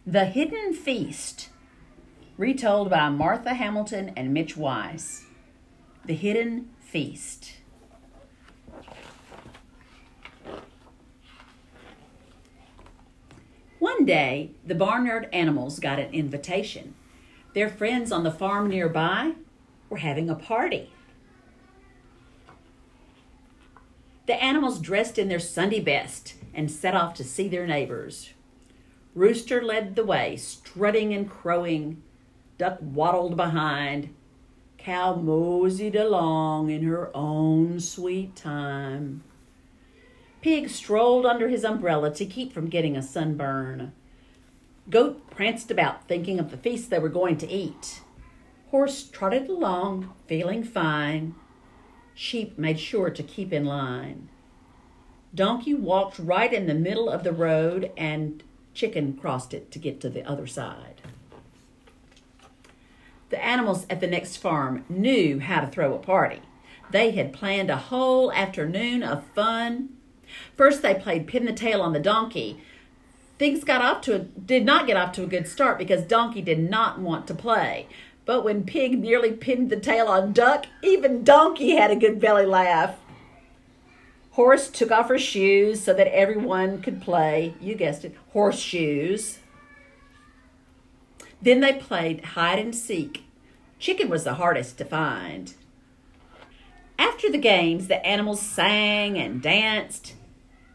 The Hidden Feast, retold by Martha Hamilton and Mitch Weiss. The Hidden Feast. One day, the barnyard animals got an invitation. Their friends on the farm nearby were having a party. The animals dressed in their Sunday best and set off to see their neighbors. Rooster led the way, strutting and crowing. Duck waddled behind. Cow moseyed along in her own sweet time. Pig strolled under his umbrella to keep from getting a sunburn. Goat pranced about, thinking of the feast they were going to eat. Horse trotted along, feeling fine. Sheep made sure to keep in line. Donkey walked right in the middle of the road, and Chicken crossed it to get to the other side. The animals at the next farm knew how to throw a party. They had planned a whole afternoon of fun. First, they played pin the tail on the donkey. Things did not get off to a good start because Donkey did not want to play. But when Pig nearly pinned the tail on Duck, even Donkey had a good belly laugh. Horse took off her shoes so that everyone could play, you guessed it, horseshoes. Then they played hide and seek. Chicken was the hardest to find. After the games, the animals sang and danced.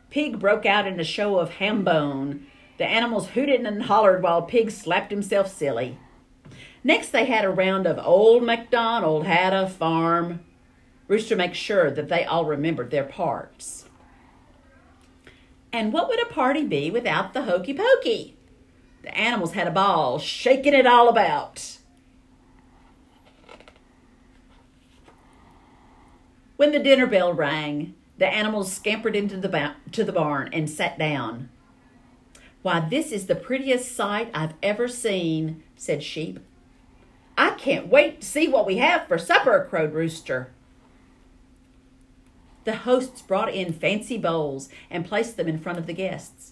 Pig broke out in a show of ham bone. The animals hooted and hollered while Pig slapped himself silly. Next, they had a round of Old MacDonald Had a Farm. Rooster makes sure that they all remembered their parts. And what would a party be without the hokey pokey? The animals had a ball, shaking it all about. When the dinner bell rang, the animals scampered into the barn and sat down. "Why, this is the prettiest sight I've ever seen," said Sheep. "I can't wait to see what we have for supper," crowed Rooster. The hosts brought in fancy bowls and placed them in front of the guests.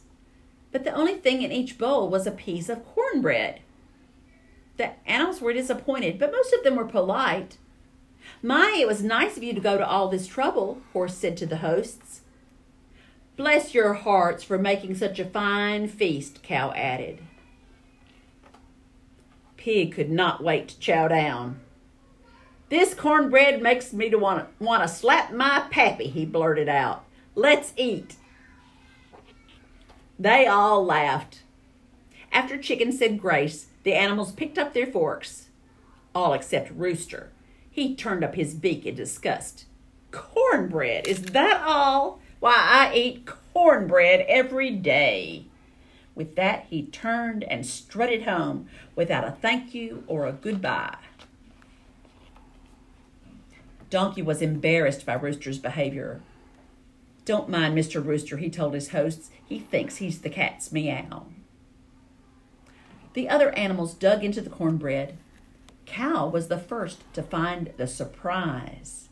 But the only thing in each bowl was a piece of cornbread. The animals were disappointed, but most of them were polite. "My, it was nice of you to go to all this trouble," Horse said to the hosts. "Bless your hearts for making such a fine feast," Cow added. Pig could not wait to chow down. "This cornbread makes me want to slap my pappy," he blurted out. "Let's eat." They all laughed. After Chicken said grace, the animals picked up their forks. All except Rooster. He turned up his beak in disgust. "Cornbread, is that all? Why, I eat cornbread every day." With that, he turned and strutted home without a thank you or a goodbye. Donkey was embarrassed by Rooster's behavior. "Don't mind Mr. Rooster," he told his hosts. "He thinks he's the cat's meow." The other animals dug into the cornbread. Cow was the first to find the surprise.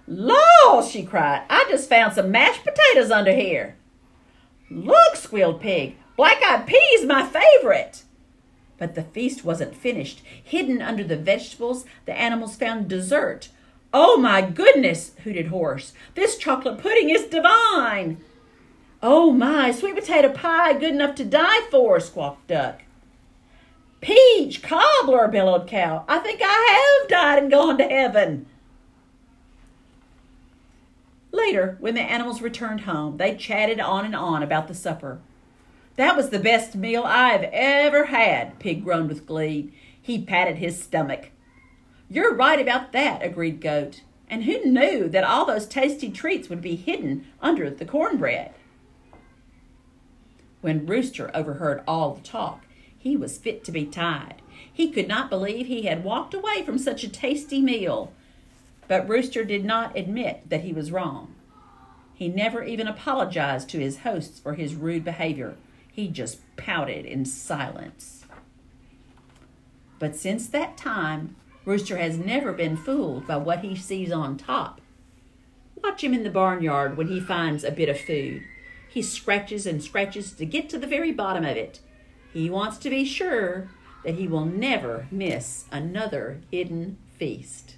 "Law," she cried, "I just found some mashed potatoes under here." "Look," squealed Pig, "black-eyed peas, my favorite." But the feast wasn't finished. Hidden under the vegetables, the animals found dessert. "Oh, my goodness," hooted Horse. "This chocolate pudding is divine." "Oh, my, sweet potato pie, good enough to die for," squawked Duck. "Peach cobbler," bellowed Cow. "I think I have died and gone to heaven." Later, when the animals returned home, they chatted on and on about the supper. "That was the best meal I've ever had," Pig groaned with glee. He patted his stomach. "You're right about that," agreed Goat. "And who knew that all those tasty treats would be hidden under the cornbread?" When Rooster overheard all the talk, he was fit to be tied. He could not believe he had walked away from such a tasty meal. But Rooster did not admit that he was wrong. He never even apologized to his hosts for his rude behavior. He just pouted in silence. But since that time, Rooster has never been fooled by what he sees on top. Watch him in the barnyard when he finds a bit of food. He scratches and scratches to get to the very bottom of it. He wants to be sure that he will never miss another hidden feast.